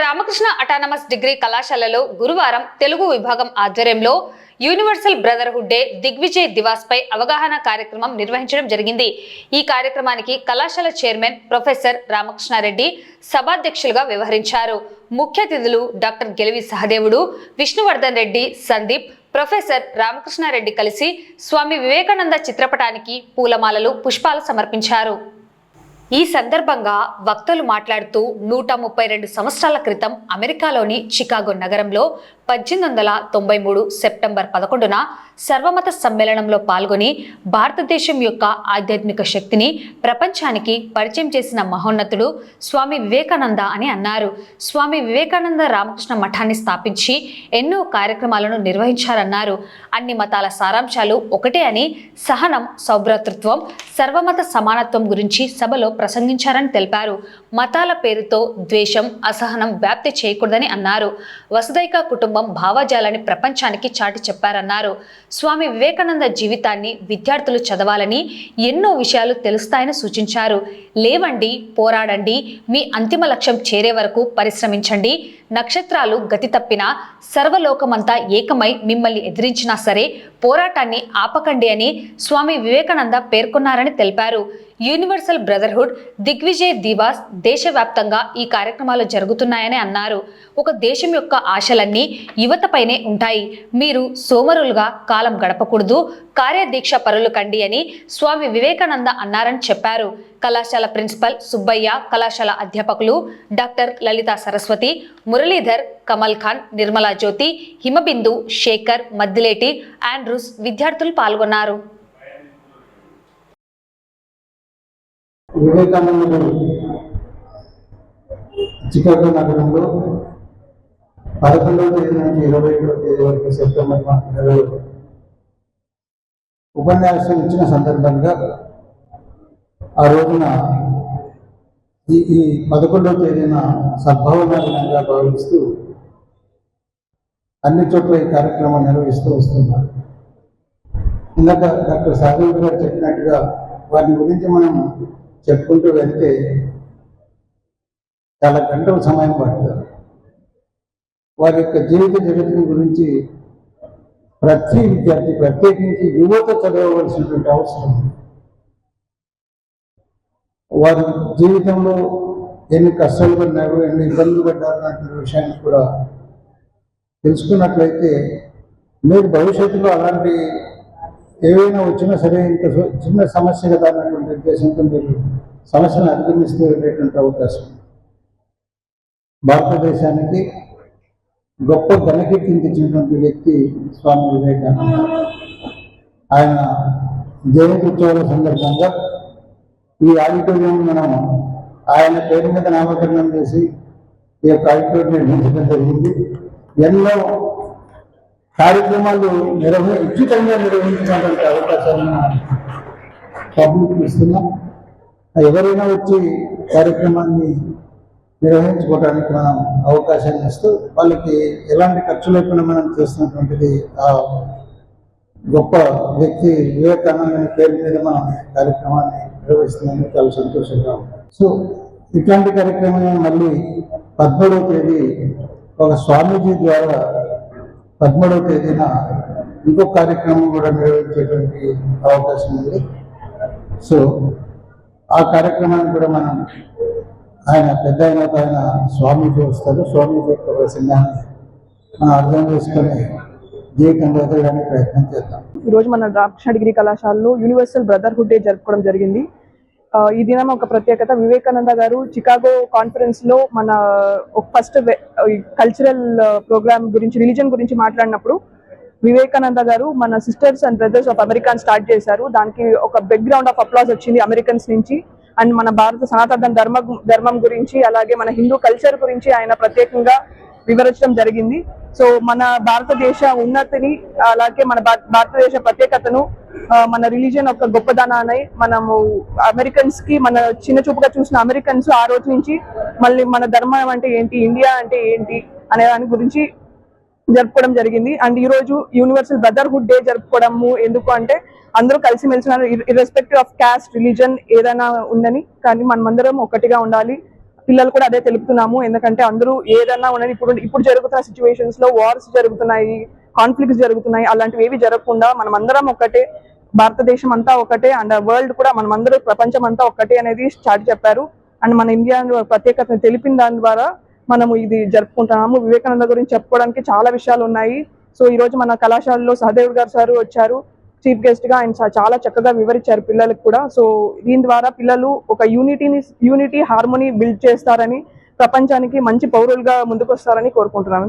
Ramakrishna autonomous degree కళాశాలలో గురువారం తెలుగు విభాగం ఆధ్వర్యంలో universal brotherhood day Digvijay Diwas పై అవగాహన కార్యక్రమం నిర్వహించడం జరిగింది। ఈ కార్యక్రమానికి కళాశాల చైర్మన్ ప్రొఫెసర్ రామకృష్ణారెడ్డి సభాధ్యక్షులుగా వ్యవహరించారు। ముఖ్య అతిథులు డాక్టర్ గెలవి సహదేవుడు, విష్ణువర్ధన్ రెడ్డి, సందీప్, ప్రొఫెసర్ రామకృష్ణారెడ్డి కలిసి స్వామి వివేకానంద చిత్రపటానికి పూలమాలలు, పుష్పాలు సమర్పించారు। ఈ సందర్భంగా వక్తలు మాట్లాడుతూ 132 సంవత్సరాల క్రితం అమెరికాలోని చికాగో నగరంలో 1893 సెప్టెంబర్ 11న సర్వమత సమ్మేళనంలో పాల్గొని భారతదేశం యొక్క ఆధ్యాత్మిక శక్తిని ప్రపంచానికి పరిచయం చేసిన మహోన్నతుడు స్వామి వివేకానంద అని అన్నారు। స్వామి వివేకానంద రామకృష్ణ మఠాన్ని స్థాపించి ఎన్నో కార్యక్రమాలను నిర్వహించారన్నారు। అన్ని మతాల సారాంశాలు ఒకటే అని, సహనం, సౌభ్రాతృత్వం, సర్వమత సమానత్వం గురించి సభలో ప్రసంగించారని తెలిపారు। మతాల పేరుతో ద్వేషం, అసహనం వ్యాప్తి చేయకూడదని అన్నారు। వసుదైక కుటుంబం భావజాలాన్ని ప్రపంచానికి చాటి చెప్పారన్నారు। స్వామి వివేకానంద జీవితాన్ని విద్యార్థులు చదవాలని, ఎన్నో విషయాలు తెలుస్తాయని సూచించారు। లేవండి, పోరాడండి, మీ అంతిమ లక్ష్యం చేరే వరకు పరిశ్రమించండి, నక్షత్రాలు గతి తప్పినా, సర్వలోకమంతా ఏకమై మిమ్మల్ని ఎదిరించినా సరే పోరాటాన్ని ఆపకండి అని స్వామి వివేకానంద పేర్కొన్నారని తెలిపారు। యూనివర్సల్ బ్రదర్హుడ్ దిగ్విజయ్ దివాస్ దేశవ్యాప్తంగా ఈ కార్యక్రమాలు జరుగుతున్నాయని అన్నారు। ఒక దేశం యొక్క ఆశలన్నీ యువతపైనే ఉంటాయి, మీరు సోమరులుగా కాలం గడపకూడదు, కార్యదీక్ష పరులు కండి అని స్వామి వివేకానంద అన్నారని చెప్పారు। కళాశాల ప్రిన్సిపల్ సుబ్బయ్య, కళాశాల అధ్యాపకులు డాక్టర్ లలిత సరస్వతి, మురళీధర్, కమల్ ఖాన్, నిర్మలా జ్యోతి, హిమబిందు, శేఖర్, మద్దిలేటి, ఆండ్రూస్ విద్యార్థులు పాల్గొన్నారు। వివేకానందుడు చికాగో నగరంలో 11వ తేదీ నుంచి 21వ తేదీ వరకు సెప్టెంబర్ నెలలో ఉపన్యాసం ఇచ్చిన సందర్భంగా ఆ రోజున ఈ 11వ తేదీన సద్భావన దినంగా భావిస్తూ అన్ని చోట్ల ఈ కార్యక్రమం నిర్వహిస్తూ వస్తున్నారు। ఇందాక డాక్టర్ సాగర్ గారు చెప్పినట్టుగా వారి గురించి మనం చెప్పుకుంటూ వెళ్తే చాలా గంటల సమయం పడుతుంది। వారి యొక్క జీవిత చరిత్ర గురించి ప్రతి విద్యార్థి, ప్రత్యేకించి యువత చదవవలసినటువంటి అవసరం ఉంది। వారి జీవితంలో ఎన్ని కష్టాలు పడినారు, ఎన్ని ఇబ్బందులు పడ్డారు అనే విషయాన్ని కూడా తెలుసుకున్నట్లయితే మీరు భవిష్యత్తులో అలాంటి ఏవైనా వచ్చినా సరే ఇంత చిన్న సమస్య కదా అన్నటువంటి ఉద్దేశంతో మీరు సమస్యను అధిగమిస్తూ వెళ్ళేటువంటి అవకాశం। భారతదేశానికి గొప్ప ఘనకీర్తిని తెచ్చినటువంటి వ్యక్తి స్వామి వివేకానంద। ఆయన జయంతి ఉత్సవాల సందర్భంగా ఈ ఆడిటోరియం మనం ఆయన పేరు మీద నామకరణం చేసి ఈ యొక్క ఆడిటోరియం నిర్మించడం జరిగింది। ఎన్నో కార్యక్రమాలు ఉచితంగా నిర్వహించినటువంటి అవకాశాలను పబ్లిక్ ఇస్తున్నాం। ఎవరైనా వచ్చి కార్యక్రమాన్ని నిర్వహించుకోవడానికి మనం అవకాశాన్ని ఇస్తూ వాళ్ళకి ఎలాంటి ఖర్చు లేకుండా మనం చేస్తున్నటువంటిది ఆ గొప్ప వ్యక్తి వివేకానందని పేరు మీద మనం కార్యక్రమాన్ని నిర్వహిస్తున్నందుకు చాలా సంతోషంగా ఉంది। సో ఇట్లాంటి కార్యక్రమాన్ని మళ్ళీ 13వ తేదీ ఒక స్వామీజీ ద్వారా 13వ తేదీన ఇంకొక కార్యక్రమం కూడా నిర్వహించేటువంటి అవకాశం ఉంది। సో ఆ కార్యక్రమాన్ని కూడా మనం ఆయన పెద్ద ఆయన స్వామీజీ వస్తారు, స్వామీజీ యొక్క ప్రసంగాన్ని మనం అర్థం చేసుకొని జీవితంలో ఎదగడానికి ప్రయత్నం చేద్దాం। ఈరోజు మన రామకృష్ణ డిగ్రీ కళాశాలలో యూనివర్సల్ బ్రదర్హుడ్ డే జరుపుకోవడం జరిగింది। ఈ దినం ఒక ప్రత్యేకత, వివేకానంద గారు చికాగో కాన్ఫరెన్స్ లో మన ఫస్ట్ కల్చరల్ ప్రోగ్రామ్ గురించి, రిలీజన్ గురించి మాట్లాడినప్పుడు వివేకానంద గారు మన sisters and brothers of America start చేశారు। దానికి ఒక బిగ్ రౌండ్ ఆఫ్ అప్లాజ్ వచ్చింది అమెరికన్స్ నుంచి। అండ్ మన భారత సనాతన ధర్మం గురించి, అలాగే మన హిందూ కల్చర్ గురించి ఆయన ప్రత్యేకంగా వివరించడం జరిగింది। సో మన భారతదేశ ఉన్నతిని, అలాగే మన భారతదేశ ప్రత్యేకతను, మన రిలీజియన్ యొక్క గొప్పదనాన్ని మనము అమెరికన్స్ కి, మన చిన్న చూపుగా చూసిన అమెరికన్స్ ఆ రోజు నుంచి మళ్ళీ మన ధర్మం అంటే ఏంటి, ఇండియా అంటే ఏంటి అనే దాని గురించి జరుపుకోవడం జరిగింది। అండ్ ఈ రోజు యూనివర్సల్ బ్రదర్హుడ్ డే జరుపుకోవడము ఎందుకు అంటే అందరూ కలిసిమెలిసి ఇర్రెస్పెక్టివ్ ఆఫ్ కాస్ట్, రిలీజన్ ఏదైనా ఉందని, కానీ మనమందరం ఒకటిగా ఉండాలి, పిల్లలు కూడా అదే తెలుపుతున్నాము. ఎందుకంటే అందరూ ఏదన్నా ఉన్నది ఇప్పుడు జరుగుతున్న సిచ్యువేషన్స్ లో వార్స్ జరుగుతున్నాయి, కాన్ఫ్లిక్ట్స్ జరుగుతున్నాయి, అలాంటివి ఏవి జరగకుండా మనం అందరం ఒకటే, భారతదేశం అంతా ఒకటే అండ్ వరల్డ్ కూడా మనమందరూ ప్రపంచం అంతా ఒకటే అనేది చాటి చెప్పారు. అండ్ మన ఇండియా ప్రత్యేకతను తెలిపిన దాని ద్వారా మనము ఇది జరుపుకుంటున్నాము. వివేకానంద గురించి చెప్పుకోవడానికి చాలా విషయాలు ఉన్నాయి. సో ఈ రోజు మన కళాశాలలో సహదేవ్ గారు సార్ వచ్చారు చీఫ్ గెస్ట్ గా. ఆయన చాలా చక్కగా వివరించారు పిల్లలకు కూడా. సో దీని ద్వారా పిల్లలు ఒక యూనిటీ హార్మోనీ బిల్డ్ చేస్తారని, ప్రపంచానికి మంచి పౌరులుగా ముందుకు వస్తారని కోరుకుంటున్నాను.